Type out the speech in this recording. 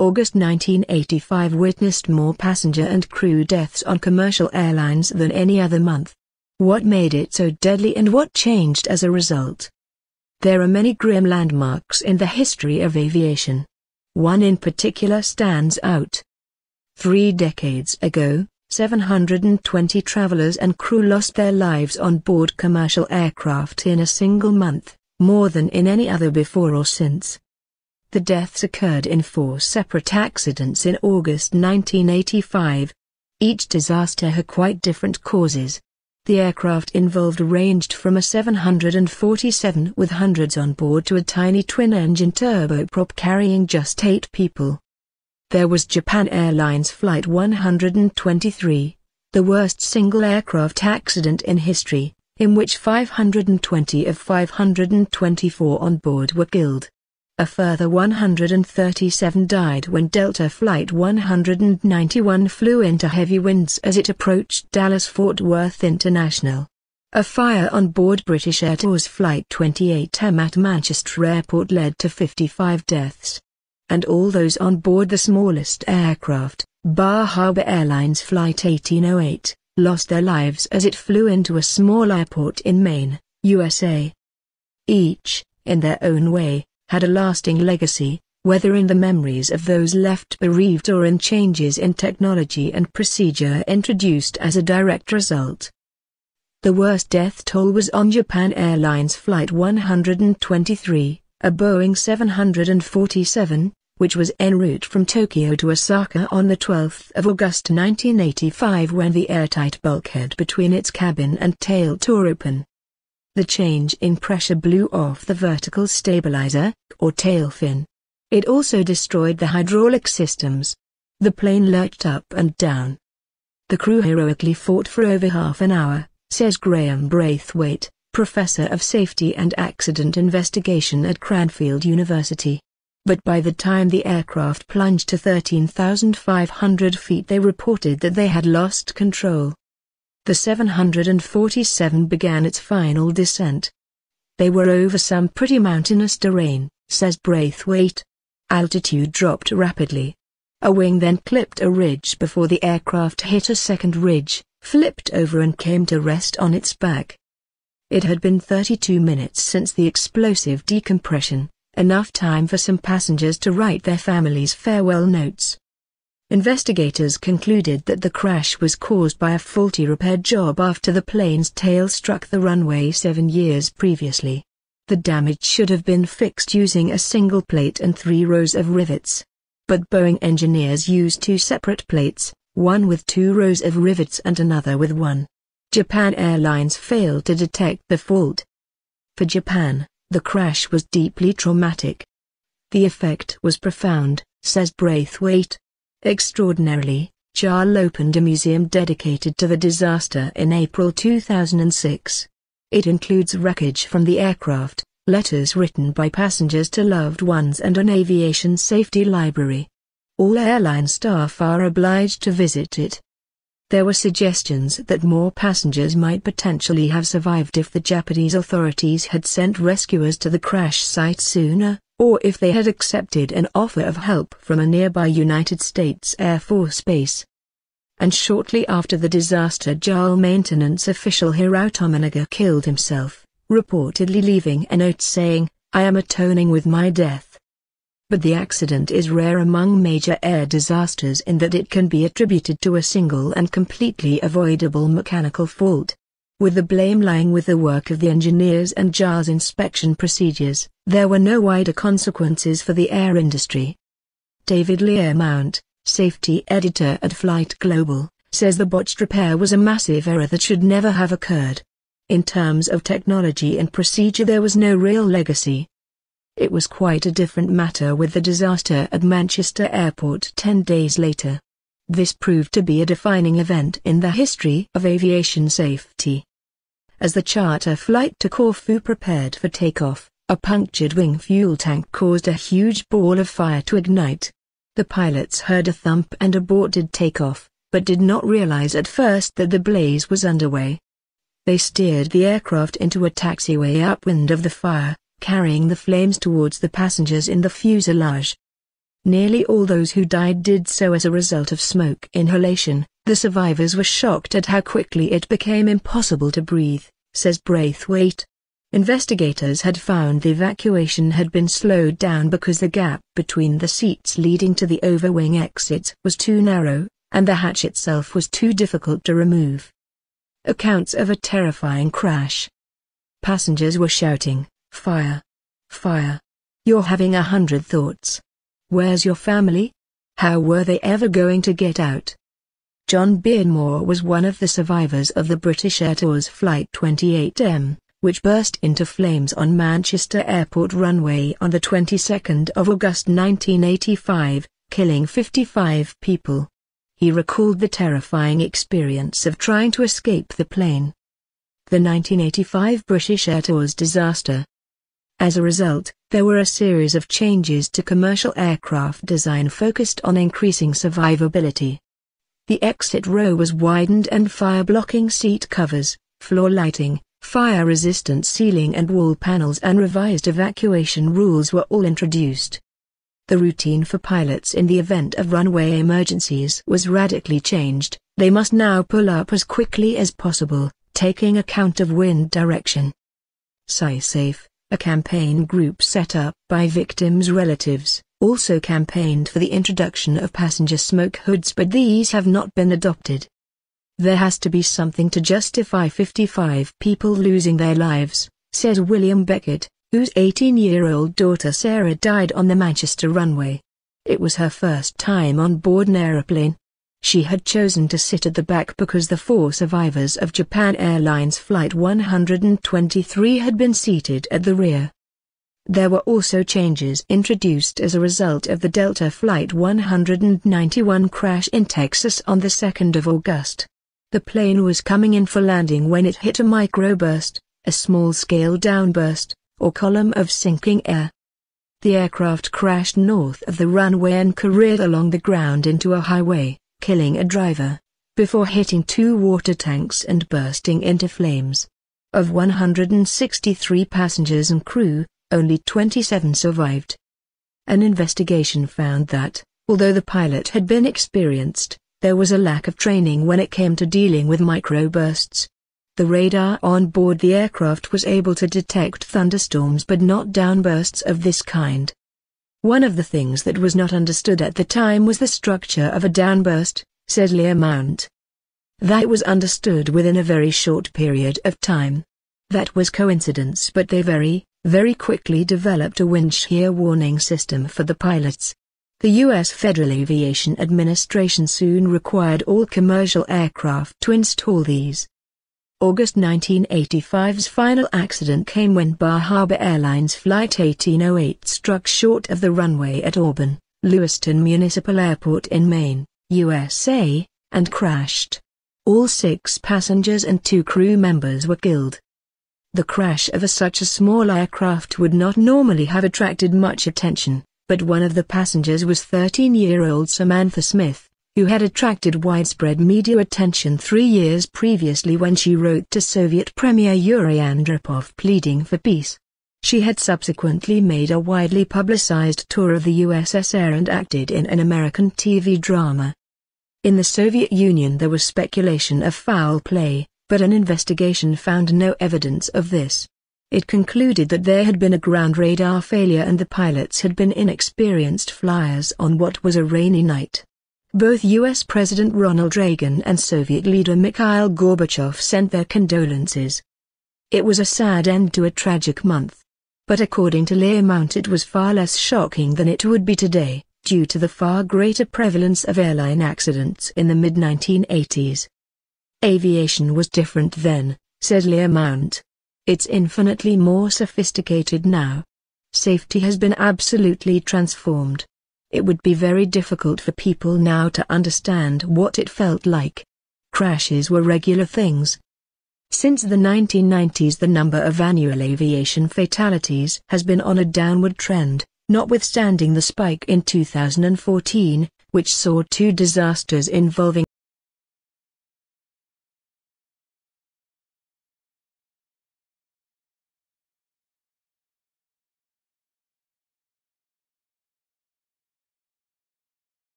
August 1985 witnessed more passenger and crew deaths on commercial airlines than any other month. What made it so deadly and what changed as a result? There are many grim landmarks in the history of aviation. One in particular stands out. 3 decades ago, 720 travelers and crew lost their lives on board commercial aircraft in a single month, more than in any other before or since. The deaths occurred in 4 separate accidents in August 1985. Each disaster had quite different causes. The aircraft involved ranged from a 747 with hundreds on board to a tiny twin-engine turboprop carrying just 8 people. There was Japan Airlines Flight 123, the worst single aircraft accident in history, in which 520 of 524 on board were killed. A further 137 died when Delta Flight 191 flew into heavy winds as it approached Dallas-Fort Worth International. A fire on board British Airways Flight 28M at Manchester Airport led to 55 deaths. And all those on board the smallest aircraft, Bar Harbor Airlines Flight 1808, lost their lives as it flew into a small airport in Maine, USA. Each, in their own way, had a lasting legacy, whether in the memories of those left bereaved or in changes in technology and procedure introduced as a direct result. The worst death toll was on Japan Airlines Flight 123, a Boeing 747, which was en route from Tokyo to Osaka on the 12th of August 1985 when the airtight bulkhead between its cabin and tail tore open. The change in pressure blew off the vertical stabilizer, or tail fin. It also destroyed the hydraulic systems. The plane lurched up and down. The crew heroically fought for over half an hour, says Graham Braithwaite, professor of safety and accident investigation at Cranfield University. But by the time the aircraft plunged to 13,500 feet they reported that they had lost control. The 747 began its final descent. They were over some pretty mountainous terrain, says Braithwaite. Altitude dropped rapidly. A wing then clipped a ridge before the aircraft hit a second ridge, flipped over and came to rest on its back. It had been 32 minutes since the explosive decompression, enough time for some passengers to write their families' farewell notes. Investigators concluded that the crash was caused by a faulty repair job after the plane's tail struck the runway 7 years previously. The damage should have been fixed using a single plate and 3 rows of rivets. But Boeing engineers used 2 separate plates, one with 2 rows of rivets and another with 1. Japan Airlines failed to detect the fault. For Japan, the crash was deeply traumatic. The effect was profound, says Braithwaite. Extraordinarily, JAL opened a museum dedicated to the disaster in April 2006. It includes wreckage from the aircraft, letters written by passengers to loved ones and an aviation safety library. All airline staff are obliged to visit it. There were suggestions that more passengers might potentially have survived if the Japanese authorities had sent rescuers to the crash site sooner, or if they had accepted an offer of help from a nearby United States Air Force base. And shortly after the disaster, JAL maintenance official Hirao Tominaga killed himself, reportedly leaving a note saying, "I am atoning with my death." But the accident is rare among major air disasters in that it can be attributed to a single and completely avoidable mechanical fault. With the blame lying with the work of the engineers and JAL's inspection procedures, there were no wider consequences for the air industry. David Learmount, safety editor at Flight Global, says the botched repair was a massive error that should never have occurred. In terms of technology and procedure there was no real legacy. It was quite a different matter with the disaster at Manchester Airport 10 days later. This proved to be a defining event in the history of aviation safety. As the charter flight to Corfu prepared for takeoff, a punctured wing fuel tank caused a huge ball of fire to ignite. The pilots heard a thump and aborted takeoff, but did not realize at first that the blaze was underway. They steered the aircraft into a taxiway upwind of the fire, carrying the flames towards the passengers in the fuselage. Nearly all those who died did so as a result of smoke inhalation. The survivors were shocked at how quickly it became impossible to breathe, says Braithwaite. Investigators had found the evacuation had been slowed down because the gap between the seats leading to the overwing exits was too narrow, and the hatch itself was too difficult to remove. Accounts of a terrifying crash. Passengers were shouting, "Fire! Fire! You're having 100 thoughts. Where's your family? How were they ever going to get out?" John Beardmore was one of the survivors of the British Air Tours Flight 28M, which burst into flames on Manchester Airport runway on the 22nd of August 1985, killing 55 people. He recalled the terrifying experience of trying to escape the plane. The 1985 British Air Tours disaster. As a result, there were a series of changes to commercial aircraft design focused on increasing survivability. The exit row was widened and fire-blocking seat covers, floor lighting, fire-resistant ceiling and wall panels and revised evacuation rules were all introduced. The routine for pilots in the event of runway emergencies was radically changed. They must now pull up as quickly as possible, taking account of wind direction. SciSafe, a campaign group set up by victims' relatives, also campaigned for the introduction of passenger smoke hoods, but these have not been adopted. There has to be something to justify 55 people losing their lives, says William Beckett, whose 18-year-old daughter Sarah died on the Manchester runway. It was her first time on board an aeroplane. She had chosen to sit at the back because the 4 survivors of Japan Airlines Flight 123 had been seated at the rear. There were also changes introduced as a result of the Delta Flight 191 crash in Texas on the 2nd of August. The plane was coming in for landing when it hit a microburst, a small-scale downburst, or column of sinking air. The aircraft crashed north of the runway and careered along the ground into a highway, killing a driver, before hitting 2 water tanks and bursting into flames. Of 163 passengers and crew, only 27 survived. An investigation found that, although the pilot had been experienced, there was a lack of training when it came to dealing with microbursts. The radar on board the aircraft was able to detect thunderstorms but not downbursts of this kind. One of the things that was not understood at the time was the structure of a downburst, says Leah Mount. That was understood within a very short period of time. That was coincidence, but they very quickly developed a wind shear warning system for the pilots. The U.S. Federal Aviation Administration soon required all commercial aircraft to install these. August 1985's final accident came when Bar Harbor Airlines Flight 1808 struck short of the runway at Auburn, Lewiston Municipal Airport in Maine, USA, and crashed. All 6 passengers and 2 crew members were killed. The crash of such a small aircraft would not normally have attracted much attention, but one of the passengers was 13-year-old Samantha Smith, who had attracted widespread media attention 3 years previously when she wrote to Soviet Premier Yuri Andropov pleading for peace. She had subsequently made a widely publicized tour of the USSR and acted in an American TV drama. In the Soviet Union there was speculation of foul play, but an investigation found no evidence of this. It concluded that there had been a ground radar failure and the pilots had been inexperienced flyers on what was a rainy night. Both U.S. President Ronald Reagan and Soviet leader Mikhail Gorbachev sent their condolences. It was a sad end to a tragic month. But according to Leah Mount, it was far less shocking than it would be today, due to the far greater prevalence of airline accidents in the mid-1980s. Aviation was different then, says Leah Mount. It's infinitely more sophisticated now. Safety has been absolutely transformed. It would be very difficult for people now to understand what it felt like. Crashes were regular things. Since the 1990s, the number of annual aviation fatalities has been on a downward trend, notwithstanding the spike in 2014, which saw 2 disasters involving